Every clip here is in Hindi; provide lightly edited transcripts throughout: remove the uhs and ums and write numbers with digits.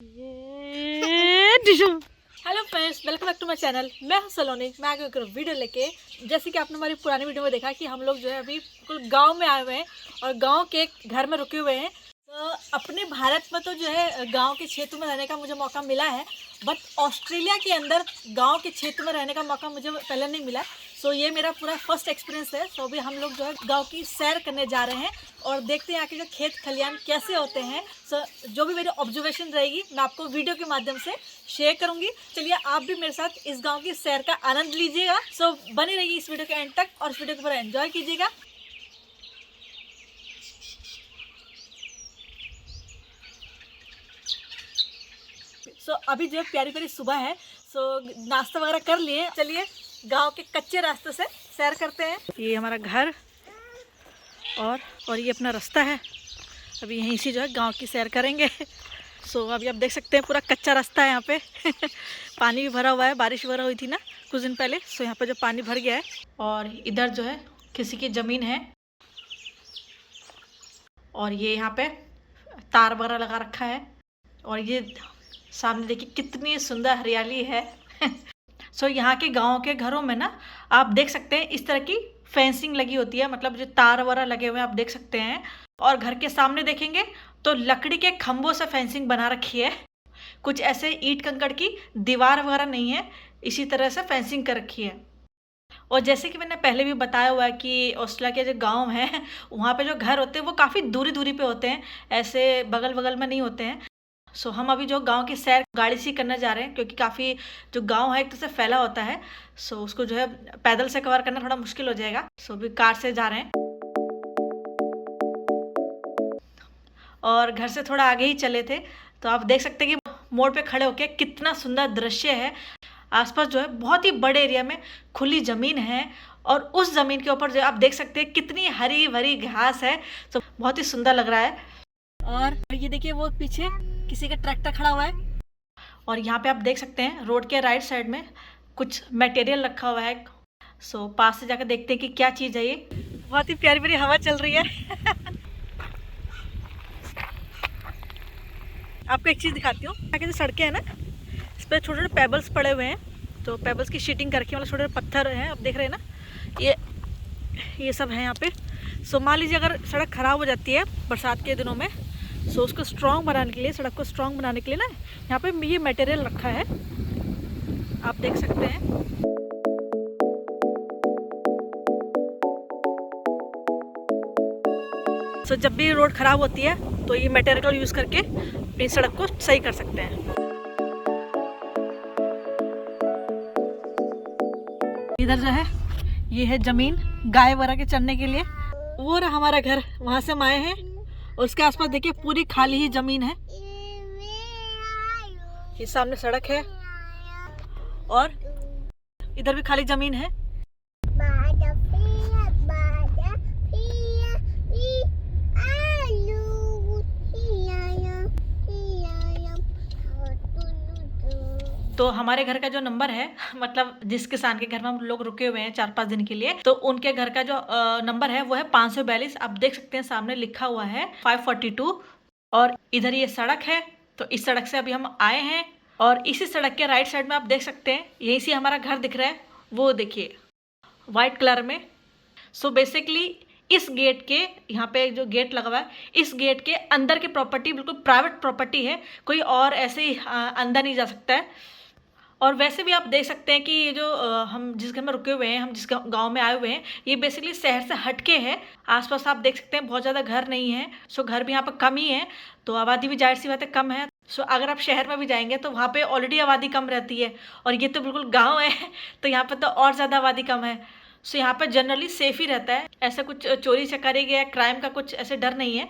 Hello friends, welcome back to my channel. मैं हूं सलोनी। मैं आगे एक वीडियो लेके, जैसे कि आपने हमारी पुरानी वीडियो में देखा कि हम लोग जो है अभी बिल्कुल गांव में आए हुए हैं और गांव के एक घर में रुके हुए हैं। तो अपने भारत में तो जो है गांव के क्षेत्र में रहने का मुझे मौका मिला है, बट ऑस्ट्रेलिया के अंदर गांव के क्षेत्र में रहने का मौका मुझे पहले नहीं मिला। सो ये मेरा पूरा फर्स्ट एक्सपीरियंस है। सो अभी हम लोग जो है गांव की सैर करने जा रहे हैं और देखते हैं यहाँ के जो खेत खलियान कैसे होते हैं। सो जो भी मेरी ऑब्जर्वेशन रहेगी मैं आपको वीडियो के माध्यम से शेयर करूंगी। चलिए आप भी मेरे साथ इस गांव की सैर का आनंद लीजिएगा। सो बनी रहिए इस वीडियो के एंड तक और इस वीडियो को पूरा एंजॉय कीजिएगा। सो अभी जो प्यारी प्यारी सुबह है, सो नाश्ता वगैरह कर लिए। चलिए गांव के कच्चे रास्ते से सैर करते हैं। ये हमारा घर और ये अपना रास्ता है। अभी यहीं से जो है गांव की सैर करेंगे। सो अभी आप देख सकते हैं पूरा कच्चा रास्ता है यहाँ पे। पानी भी भरा हुआ है, बारिश वगैरह हुई थी ना कुछ दिन पहले। सो यहाँ पे जो पानी भर गया है और इधर जो है किसी की ज़मीन है और ये यहाँ पे तार वगैरह लगा रखा है और ये सामने देखिए कितनी सुंदर हरियाली है। सो यहाँ के गाँव के घरों में ना आप देख सकते हैं इस तरह की फेंसिंग लगी होती है, मतलब जो तार वगैरह लगे हुए हैं आप देख सकते हैं। और घर के सामने देखेंगे तो लकड़ी के खंभों से फेंसिंग बना रखी है। कुछ ऐसे ईंट कंकड़ की दीवार वगैरह नहीं है, इसी तरह से फेंसिंग कर रखी है। और जैसे कि मैंने पहले भी बताया हुआ है कि ऑस्ट्रेलिया के जो गांव हैं वहाँ पे जो घर होते हैं वो काफ़ी दूरी दूरी पे होते हैं, ऐसे बगल बगल में नहीं होते हैं। सो हम अभी जो गांव की सैर गाड़ी से करने जा रहे हैं, क्योंकि काफ़ी जो गांव है एक तो से फैला होता है। सो उसको जो है पैदल से कवर करना थोड़ा मुश्किल हो जाएगा। सो अभी कार से जा रहे हैं और घर से थोड़ा आगे ही चले थे तो आप देख सकते हैं कि मोड़ पे खड़े होके कितना सुंदर दृश्य है। आसपास जो है बहुत ही बड़े एरिया में खुली ज़मीन है और उस ज़मीन के ऊपर जो आप देख सकते हैं कितनी हरी भरी घास है। तो बहुत ही सुंदर लग रहा है। और ये देखिए वो पीछे किसी का ट्रैक्टर खड़ा हुआ है और यहाँ पे आप देख सकते हैं रोड के राइट साइड में कुछ मटेरियल रखा हुआ है। सो पास से जाकर देखते हैं कि क्या चीज़ है ये। बहुत ही प्यारी प्यारी हवा चल रही है। आपको एक चीज़ दिखाती हूँ। यहाँ की जो सड़कें हैं ना, इस पर छोटे छोटे पेबल्स पड़े हुए हैं। तो पेबल्स की शीटिंग करके मतलब छोटे छोटे पत्थर हैं, आप देख रहे हैं ना, ये सब है यहाँ पे। सो मान लीजिए अगर सड़क ख़राब हो जाती है बरसात के दिनों में, सो उसको स्ट्रॉन्ग बनाने के लिए, सड़क को स्ट्रॉन्ग बनाने के लिए ना यहाँ पे ये मटेरियल रखा है, आप देख सकते हैं। सो जब भी रोड ख़राब होती है तो ये मटेरियल को यूज़ करके अपनी सड़क को सही कर सकते हैं। इधर जो है ये है ज़मीन गाय वगैरह के चरने के लिए। वो रहा हमारा घर, वहाँ से हम आए हैं और उसके आसपास देखिए पूरी खाली ही ज़मीन है। ये सामने सड़क है और इधर भी खाली ज़मीन है। तो हमारे घर का जो नंबर है, मतलब जिस किसान के घर में हम लोग रुके हुए हैं 4-5 दिन के लिए, तो उनके घर का जो नंबर है वो है 542। आप देख सकते हैं सामने लिखा हुआ है 542। और इधर ये सड़क है, तो इस सड़क से अभी हम आए हैं और इसी सड़क के राइट साइड में आप देख सकते हैं यहीं से हमारा घर दिख रहा है, वो देखिए वाइट कलर में। सो बेसिकली इस गेट के यहाँ पे जो गेट लगा हुआ है, इस गेट के अंदर की प्रॉपर्टी बिल्कुल प्राइवेट प्रॉपर्टी है, कोई और ऐसे ही अंदर नहीं जा सकता है। और वैसे भी आप देख सकते हैं कि ये जो हम जिस घर में रुके हुए हैं, हम जिस गांव में आए हुए हैं, ये बेसिकली शहर से हटके है। आसपास आप देख सकते हैं बहुत ज़्यादा घर नहीं है। सो घर भी यहाँ पर कम ही है, तो आबादी भी जाहिर सी बात है कम है। सो अगर आप शहर में भी जाएंगे तो वहाँ पे ऑलरेडी आबादी कम रहती है और ये तो बिल्कुल गाँव है, तो यहाँ पर तो और ज़्यादा आबादी कम है। सो यहाँ पर जनरली सेफ ही रहता है, ऐसा कुछ चोरी चकारी या क्राइम का कुछ ऐसे डर नहीं है।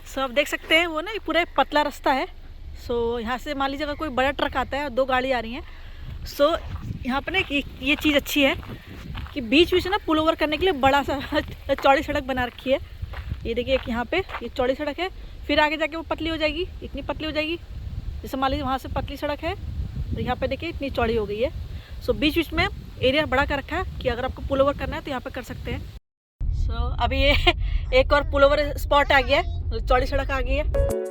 सो आप देख सकते हैं वो ना पूरा एक पतला रास्ता है। सो यहाँ से मान लीजिए अगर कोई बड़ा ट्रक आता है और 2 गाड़ी आ रही हैं, सो यहाँ पर ना ये चीज़ अच्छी है कि बीच बीच ना पुल ओवर करने के लिए बड़ा सा चौड़ी सड़क बना रखी है। ये देखिए एक यहाँ पे ये चौड़ी सड़क है, फिर आगे जाके वो पतली हो जाएगी, इतनी पतली हो जाएगी। जैसे मान लीजिए वहाँ से पतली सड़क है और यहाँ पे देखिए इतनी चौड़ी हो गई है। सो बीच बीच में एरिया बड़ा कर रखा है कि अगर आपको पुल ओवर करना है तो यहाँ पे कर सकते हैं। सो अभी ये एक और पुल ओवर स्पॉट आ गया है, चौड़ी सड़क आ गई है।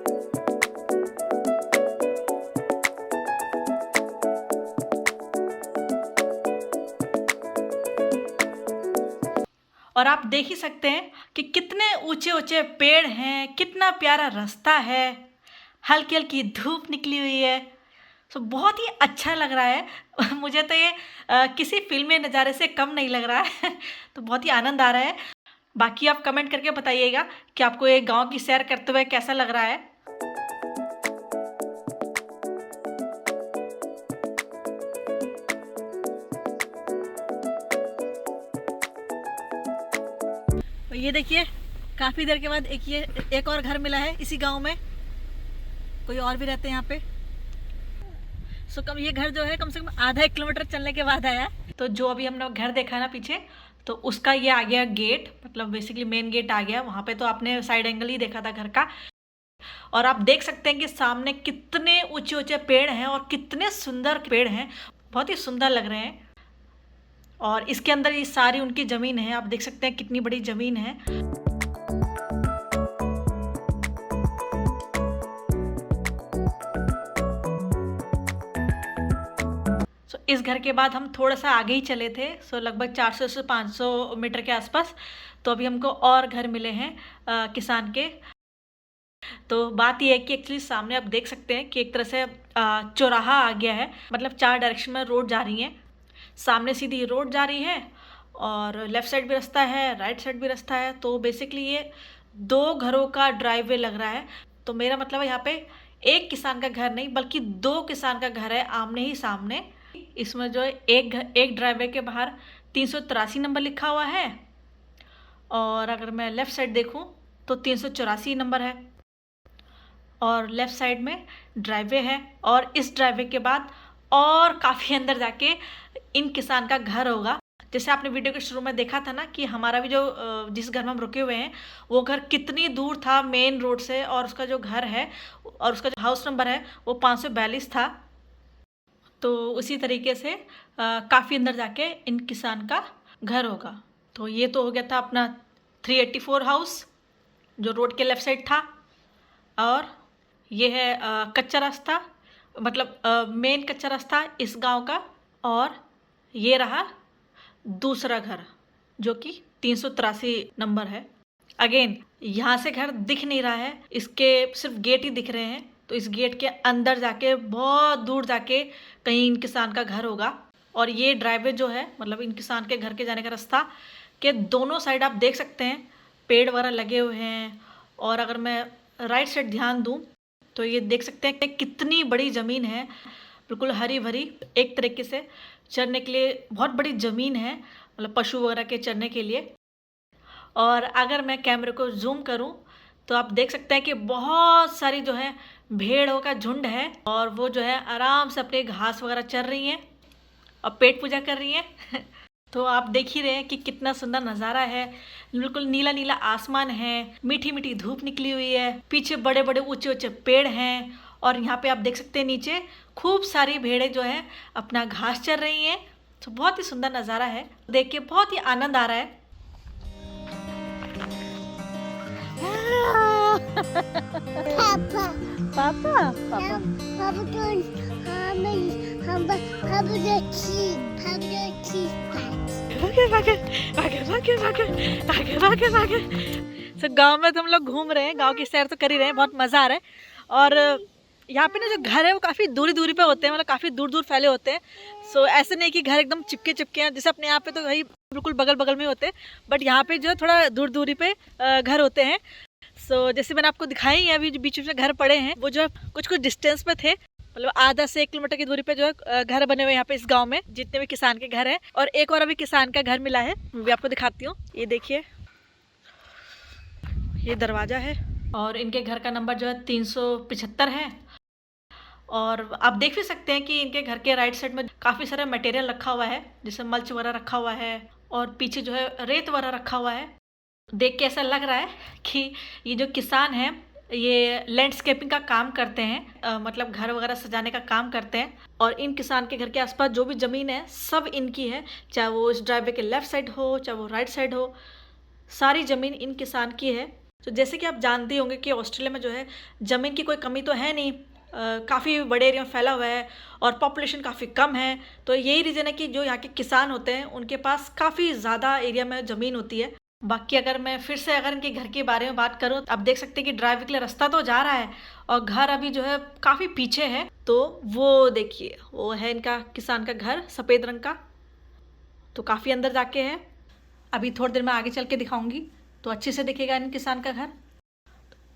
और आप देख ही सकते हैं कि कितने ऊंचे ऊंचे पेड़ हैं, कितना प्यारा रास्ता है, हल्की हल्की धूप निकली हुई है। तो बहुत ही अच्छा लग रहा है। मुझे तो ये किसी फिल्मी नज़ारे से कम नहीं लग रहा है। तो बहुत ही आनंद आ रहा है। बाकी आप कमेंट करके बताइएगा कि आपको ये गांव की सैर करते हुए कैसा लग रहा है। ये देखिए काफ़ी देर के बाद एक और घर मिला है इसी गांव में। कोई और भी रहते हैं यहाँ पे। सो कम ये घर जो है कम से कम आधा 1 किलोमीटर चलने के बाद आया है। तो जो अभी हमने घर देखा ना पीछे, तो उसका ये आ गया गेट, मतलब बेसिकली मेन गेट आ गया। वहाँ पे तो आपने साइड एंगल ही देखा था घर का। और आप देख सकते हैं कि सामने कितने ऊंचे ऊंचे पेड़ हैं और कितने सुंदर पेड़ हैं, बहुत ही सुंदर लग रहे हैं। और इसके अंदर ये सारी उनकी ज़मीन है, आप देख सकते हैं कितनी बड़ी ज़मीन है। सो इस घर के बाद हम थोड़ा सा आगे ही चले थे, सो लगभग 400 से 500 मीटर के आसपास। तो अभी हमको और घर मिले हैं किसान के। तो बात यह है कि एक्चुअली सामने आप देख सकते हैं कि एक तरह से चौराहा आ गया है, मतलब 4 डायरेक्शन में रोड जा रही है। सामने सीधी रोड जा रही है और लेफ़्ट साइड भी रास्ता है, राइट साइड भी रास्ता है। तो बेसिकली ये 2 घरों का ड्राइववे लग रहा है। तो मेरा मतलब है यहाँ पे एक किसान का घर नहीं बल्कि 2 किसान का घर है आमने ही सामने। इसमें जो है एक ड्राइववे के बाहर 383 नंबर लिखा हुआ है, और अगर मैं लेफ़्ट साइड देखूँ तो 384 नंबर है। और लेफ़्ट साइड में ड्राइववे है, और इस ड्राइववे के बाद और काफ़ी अंदर जाके इन किसान का घर होगा। जैसे आपने वीडियो के शुरू में देखा था ना कि हमारा भी जो जिस घर में हम रुके हुए हैं वो घर कितनी दूर था मेन रोड से, और उसका जो घर है और उसका जो हाउस नंबर है वो 542 था। तो उसी तरीके से काफ़ी अंदर जाके इन किसान का घर होगा। तो ये तो हो गया था अपना 384 हाउस जो रोड के लेफ़्ट साइड था। और ये है कच्चा रास्ता, मतलब मेन कच्चा रास्ता इस गांव का। और ये रहा दूसरा घर जो कि 383 नंबर है। अगेन यहाँ से घर दिख नहीं रहा है, इसके सिर्फ गेट ही दिख रहे हैं। तो इस गेट के अंदर जाके बहुत दूर जाके कहीं इन किसान का घर होगा। और ये ड्राइववे जो है, मतलब इन किसान के घर के जाने का रास्ता के दोनों साइड आप देख सकते हैं पेड़ वगैरह लगे हुए हैं। और अगर मैं राइट साइड ध्यान दूँ तो ये देख सकते हैं कि कितनी बड़ी ज़मीन है, बिल्कुल हरी भरी। एक तरीके से चरने के लिए बहुत बड़ी ज़मीन है, मतलब पशु वगैरह के चरने के लिए। और अगर मैं कैमरे को जूम करूं तो आप देख सकते हैं कि बहुत सारी जो है भेड़ों का झुंड है, और वो जो है आराम से अपने घास वगैरह चर रही हैं और पेट पूजा कर रही हैं। तो आप देख ही रहे हैं कि कितना सुंदर नज़ारा है। बिल्कुल नीला नीला आसमान है, मीठी मीठी धूप निकली हुई है, पीछे बड़े बड़े ऊंचे ऊंचे पेड़ हैं। और यहाँ पे आप देख सकते हैं नीचे खूब सारी भेड़ें जो हैं अपना घास चर रही हैं। तो बहुत ही सुंदर नज़ारा है, देख के बहुत ही आनंद आ रहा है। Papa. पापा पापा Papa doing Papa the key. Papa the key patch. सो गांव में तो हम लोग घूम रहे हैं, गांव की सैर तो कर ही रहे हैं, बहुत मज़ा आ रहा है। और यहाँ पे ना जो घर है वो काफ़ी दूरी दूरी पे होते हैं, मतलब काफ़ी दूर दूर फैले होते हैं। सो ऐसे नहीं कि घर एकदम चिपके चिपके हैं, जैसे अपने यहाँ पे तो वही बिल्कुल बगल बगल में होते हैं, बट यहाँ पे जो है थोड़ा दूर दूरी पे घर होते हैं। सो जैसे मैंने आपको दिखाई है अभी जो बीच में घर पड़े हैं वो जो है कुछ कुछ डिस्टेंस पे थे, मतलब आधा से 1 किलोमीटर की दूरी पे जो है घर बने हुए यहाँ पे इस गांव में जितने भी किसान के घर हैं। और एक और अभी किसान का घर मिला है, मैं भी आपको दिखाती हूँ। ये देखिए ये दरवाज़ा है, और इनके घर का नंबर जो है 375 है। और आप देख भी सकते हैं कि इनके घर के राइट साइड में काफ़ी सारा मटेरियल रखा हुआ है, जैसे मल्च वगैरह रखा हुआ है, और पीछे जो है रेत वगैरह रखा हुआ है। देख के ऐसा लग रहा है कि ये जो किसान है ये लैंडस्केपिंग का काम करते हैं, मतलब घर वगैरह सजाने का काम करते हैं। और इन किसान के घर के आसपास जो भी ज़मीन है सब इनकी है, चाहे वो इस ड्राइववे के लेफ़्ट साइड हो चाहे वो राइट साइड हो, सारी ज़मीन इन किसान की है। तो जैसे कि आप जानते होंगे कि ऑस्ट्रेलिया में जो है ज़मीन की कोई कमी तो है नहीं, काफ़ी बड़े एरिया में फैला हुआ है और पॉपुलेशन काफ़ी कम है। तो यही रीज़न है कि जो यहाँ के किसान होते हैं उनके पास काफ़ी ज़्यादा एरिया में ज़मीन होती है। बाकी अगर मैं फिर से अगर इनके घर के बारे में बात करूँ, आप देख सकते हैं कि ड्राइव के लिए रास्ता तो जा रहा है और घर अभी जो है काफ़ी पीछे है। तो वो देखिए, वो है इनका किसान का घर सफ़ेद रंग का, तो काफ़ी अंदर जाके है। अभी थोड़ी देर में आगे चल के दिखाऊंगी तो अच्छे से दिखेगा इन किसान का घर।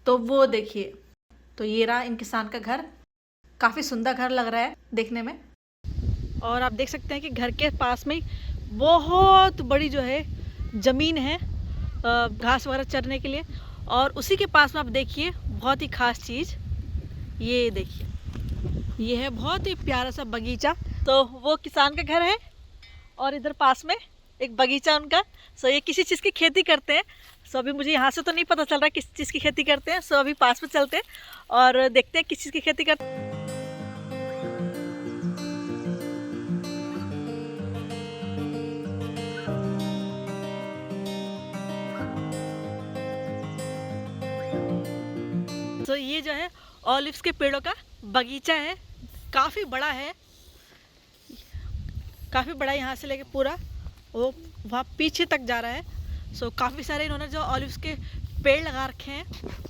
तो वो देखिए, तो ये रहा इन किसान का घर, काफ़ी सुंदर घर लग रहा है देखने में। और आप देख सकते हैं कि घर के पास में बहुत बड़ी जो है ज़मीन है घास वगैरह चरने के लिए। और उसी के पास में आप देखिए बहुत ही खास चीज़, ये देखिए, ये है बहुत ही प्यारा सा बगीचा। तो वो किसान का घर है और इधर पास में एक बगीचा उनका। सो ये किसी चीज़ की खेती करते हैं। सो अभी मुझे यहाँ से तो नहीं पता चल रहा किस चीज़ की खेती करते हैं। सो अभी पास में चलते हैं और देखते हैं किस चीज़ की खेती करते हैं। तो ये जो है ऑलिव्स के पेड़ों का बगीचा है, काफ़ी बड़ा है, काफ़ी बड़ा, यहाँ से लेके पूरा वो वहाँ पीछे तक जा रहा है। सो काफ़ी सारे इन्होंने जो ऑलिव्स के पेड़ लगा रखे हैं।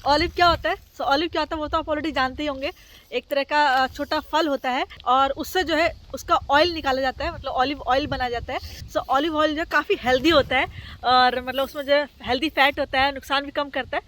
ऑलिव क्या होता है? सो ऑलिव क्या होता है वो तो आप ऑलरेडी जानते ही होंगे। एक तरह का छोटा फल होता है और उससे जो है उसका ऑयल निकाला जाता है, मतलब ऑलिव ऑयल बनाया जाता है। सो ऑलिव ऑयल जो है काफ़ी हेल्दी होता है और मतलब उसमें जो है हेल्दी फैट होता है, नुकसान भी कम करता है।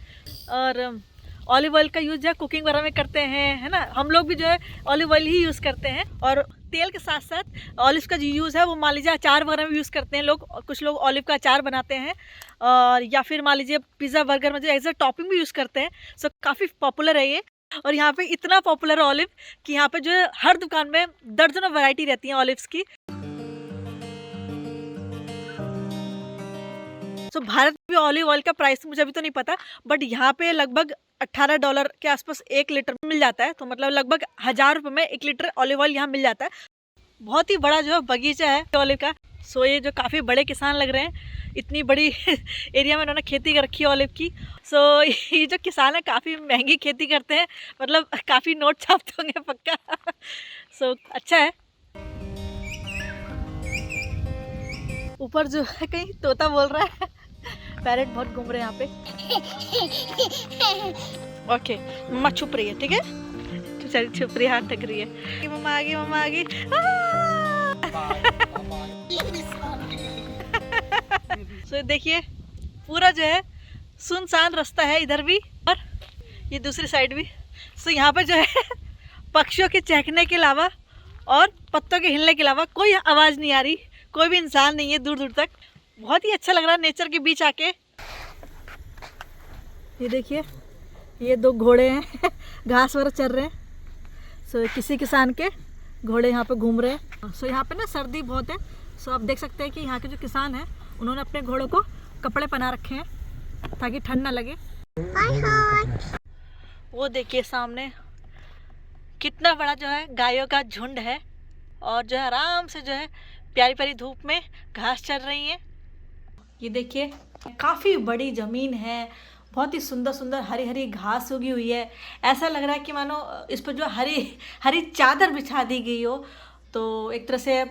और ऑलिव ऑयल का यूज़ जो है कुकिंग वगैरह में करते हैं, है ना। हम लोग भी जो है ऑलिव ऑयल ही यूज़ करते हैं। और तेल के साथ साथ ऑलिव का जो यूज़ है वो मान लीजिए अचार वगैरह में यूज़ करते हैं लोग। कुछ लोग ऑलिव का अचार बनाते हैं और या फिर मान लीजिए पिज़्ज़ा बर्गर में जो एज अ टॉपिंग भी यूज़ करते हैं। सो काफ़ी पॉपुलर है ये। और यहाँ पे इतना पॉपुलर है ऑलिव कि यहाँ पे जो है हर दुकान में दर्जनों वैरायटी रहती हैं ऑलिव्स की। सो भारत में ऑलिव ऑयल का प्राइस मुझे अभी तो नहीं पता, बट यहाँ पे लगभग $18 के आसपास 1 लीटर मिल जाता है। तो मतलब लगभग 1000 रुपये में 1 लीटर ऑलिव ऑयल यहाँ मिल जाता है। बहुत ही बड़ा जो है बगीचा है ऑलिव का। सो ये जो काफ़ी बड़े किसान लग रहे हैं, इतनी बड़ी एरिया में उन्होंने खेती कर रखी है ऑलिव की। सो ये जो किसान है काफ़ी महंगी खेती करते हैं, मतलब काफ़ी नोट छापते होंगे पक्का। सो अच्छा है। ऊपर जो है कहीं तोता बोल रहा है, पैरेट बहुत घूम रहे हैं यहाँ पे। ओके मम्मा छुप रही है, ठीक है, तो चल छुप रही है, हाथ थक रही है। मम्मा आ गई, मम्मा आ गई। सो देखिए पूरा जो है सुनसान रास्ता है इधर भी और ये दूसरी साइड भी। सो यहाँ पे जो है पक्षियों के चहकने के अलावा और पत्तों के हिलने के अलावा कोई आवाज़ नहीं आ रही, कोई भी इंसान नहीं है दूर दूर तक। बहुत ही अच्छा लग रहा है नेचर के बीच आके। ये देखिए ये 2 घोड़े हैं घास वगैरह चर रहे हैं। सो किसी किसान के घोड़े यहाँ पे घूम रहे हैं। सो यहाँ पे ना सर्दी बहुत है। सो आप देख सकते हैं कि यहाँ के जो किसान हैं उन्होंने अपने घोड़ों को कपड़े पहना रखे हैं ताकि ठंड ना लगे। वो देखिए सामने कितना बड़ा जो है गायों का झुंड है और जो है आराम से जो है प्यारी प्यारी धूप में घास चर रही हैं। ये देखिए काफ़ी बड़ी ज़मीन है, बहुत ही सुंदर सुंदर हरी हरी घास उगी हुई है। ऐसा लग रहा है कि मानो इस पर जो हरी हरी चादर बिछा दी गई हो। तो एक तरह से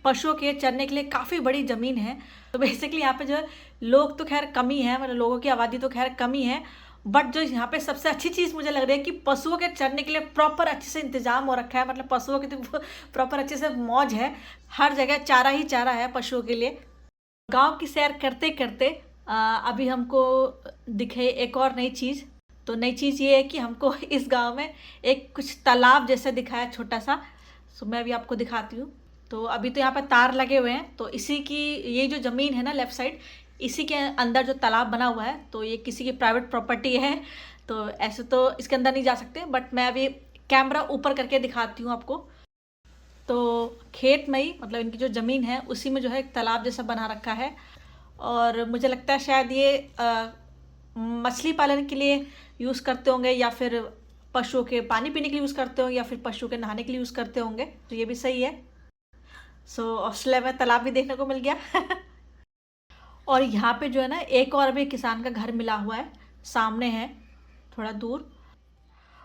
पशुओं के चरने के लिए काफ़ी बड़ी ज़मीन है। तो बेसिकली यहाँ पे जो है लोग तो खैर कम ही है, मतलब लोगों की आबादी तो खैर कम ही है, बट जो यहाँ पे सबसे अच्छी चीज़ मुझे लग रही है कि पशुओं के चरने के लिए प्रॉपर अच्छे से इंतजाम हो रखा है। मतलब पशुओं की तो प्रॉपर अच्छे से मौज है, हर जगह चारा ही चारा है पशुओं के लिए। गांव की सैर करते करते अभी हमको दिखे एक और नई चीज़। तो नई चीज़ ये है कि हमको इस गांव में एक कुछ तालाब जैसा दिखा है छोटा सा। सो मैं अभी आपको दिखाती हूँ। तो अभी तो यहाँ पर तार लगे हुए हैं, तो इसी की ये जो ज़मीन है ना लेफ़्ट साइड, इसी के अंदर जो तालाब बना हुआ है, तो ये किसी की प्राइवेट प्रॉपर्टी है। तो ऐसे तो इसके अंदर नहीं जा सकते, बट मैं अभी कैमरा ऊपर करके दिखाती हूँ आपको। तो खेत में ही, मतलब इनकी जो ज़मीन है उसी में जो है एक तालाब जैसा बना रखा है। और मुझे लगता है शायद ये मछली पालन के लिए यूज़ करते होंगे, या फिर पशुओं के पानी पीने के लिए यूज़ करते होंगे, या फिर पशुओं के नहाने के लिए यूज़ करते होंगे। तो ये भी सही है। सो ऑस्ट्रेलिया में तालाब भी देखने को मिल गया। और यहाँ पे जो है ना, एक और भी किसान का घर मिला हुआ है, सामने है थोड़ा दूर।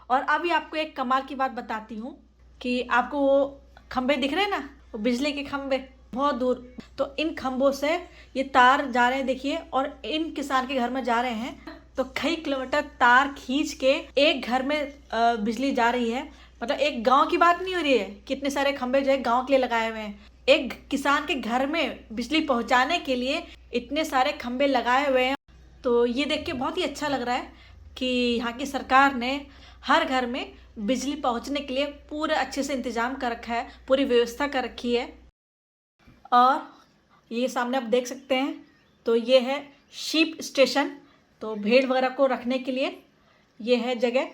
और अभी आपको एक कमाल की बात बताती हूँ कि आपको वो खंबे दिख रहे हैं ना, वो बिजली के खंबे बहुत दूर, तो इन खंबों से ये तार जा रहे हैं देखिए, और इन किसान के घर में जा रहे हैं। तो कई किलोमीटर तार खींच के एक घर में बिजली जा रही है। मतलब एक गांव की बात नहीं हो रही है, कितने सारे खंबे जो है गांव के लिए लगाए हुए हैं। एक किसान के घर में बिजली पहुंचाने के लिए इतने सारे खंबे लगाए हुए हैं। तो ये देख के बहुत ही अच्छा लग रहा है कि यहाँ की सरकार ने हर घर में बिजली पहुंचने के लिए पूरा अच्छे से इंतज़ाम कर रखा है, पूरी व्यवस्था कर रखी है। और ये सामने आप देख सकते हैं, तो ये है शीप स्टेशन, तो भेड़ वगैरह को रखने के लिए ये है जगह।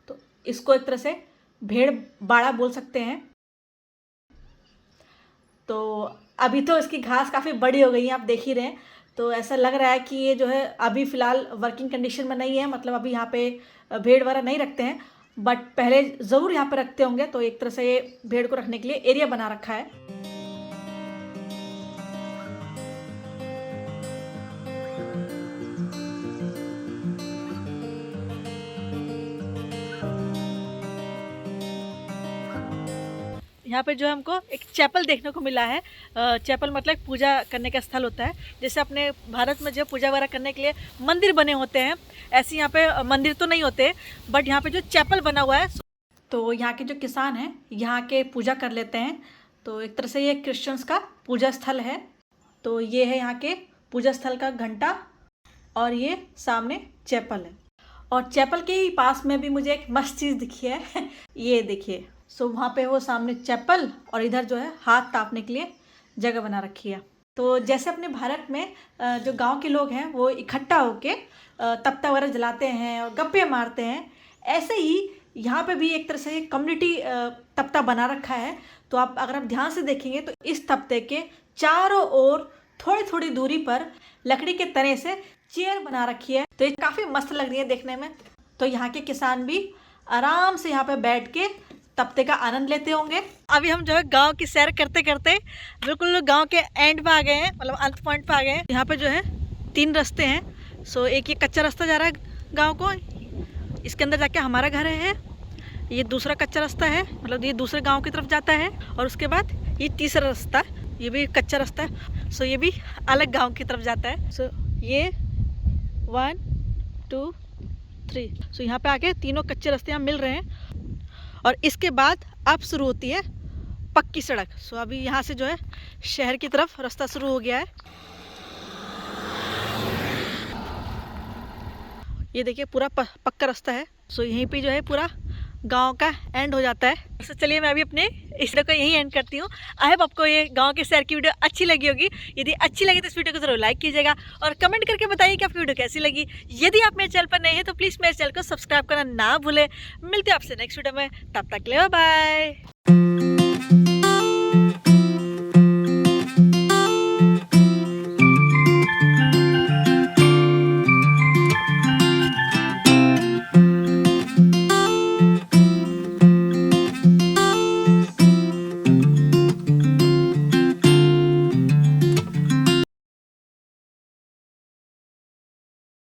तो इसको एक तरह से भेड़ बाड़ा बोल सकते हैं। तो अभी तो इसकी घास काफ़ी बड़ी हो गई है, आप देख ही रहे हैं। तो ऐसा लग रहा है कि ये जो है अभी फ़िलहाल वर्किंग कंडीशन में नहीं है, मतलब अभी यहाँ पे भेड़ वगैरह नहीं रखते हैं, बट पहले ज़रूर यहाँ पे रखते होंगे। तो एक तरह से ये भेड़ को रखने के लिए एरिया बना रखा है। यहाँ पे जो है हमको एक चैपल देखने को मिला है। चैपल मतलब पूजा करने का स्थल होता है। जैसे अपने भारत में जो पूजा वगैरह करने के लिए मंदिर बने होते हैं, ऐसे यहाँ पे मंदिर तो नहीं होते, बट यहाँ पे जो चैपल बना हुआ है, तो यहाँ के जो किसान हैं यहाँ के पूजा कर लेते हैं। तो एक तरह से ये क्रिश्चियंस का पूजा स्थल है। तो ये है यहाँ के पूजा स्थल का घंटा, और ये सामने चैपल है। और चैपल के ही पास में भी मुझे एक मस्त चीज़ दिखी है। ये देखिए, सो वहाँ पे वो सामने चैपल, और इधर जो है हाथ तापने के लिए जगह बना रखी है। तो जैसे अपने भारत में जो गांव के लोग हैं वो इकट्ठा होके तप्ता वगैरह जलाते हैं और गप्पे मारते हैं, ऐसे ही यहाँ पे भी एक तरह से कम्युनिटी तप्ता बना रखा है। तो अगर आप ध्यान से देखेंगे तो इस तप्ते के चारों ओर थोड़ी थोड़ी दूरी पर लकड़ी के तने से चेयर बना रखी है। तो ये काफ़ी मस्त लग रही है देखने में। तो यहाँ के किसान भी आराम से यहाँ पे बैठ के तप्ते का आनंद लेते होंगे। अभी हम जो है गांव की सैर करते करते बिल्कुल गांव के एंड पे आ गए हैं, मतलब अंत पॉइंट पे आ गए हैं। यहाँ पे जो है 3 रास्ते हैं। सो एक ये कच्चा रास्ता जा रहा है गांव को, इसके अंदर जाके हमारा घर है। ये दूसरा कच्चा रास्ता है, मतलब ये दूसरे गांव की तरफ जाता है। और उसके बाद ये तीसरा रास्ता, ये भी कच्चा रास्ता है। सो ये भी अलग गाँव की तरफ जाता है। सो ये 1 2 3, सो यहाँ पे आके तीनों कच्चे रास्ते यहाँ मिल रहे हैं। और इसके बाद अब शुरू होती है पक्की सड़क। सो अभी यहाँ से जो है शहर की तरफ रास्ता शुरू हो गया है। ये देखिए पूरा पक्का रास्ता है। सो यहीं पे जो है पूरा गांव का एंड हो जाता है। तो चलिए मैं अभी अपने इस वीडियो को यहीं एंड करती हूँ। आई होप आपको ये गांव के सैर की वीडियो अच्छी लगी होगी। यदि अच्छी लगी तो इस वीडियो को जरूर लाइक कीजिएगा और कमेंट करके बताइए कि आपकी वीडियो कैसी लगी। यदि आप मेरे चैनल पर नए हैं तो प्लीज़ मेरे चैनल को सब्सक्राइब करना ना भूलें। मिलते हैं आपसे नेक्स्ट वीडियो में, तब तक के लिए बाय।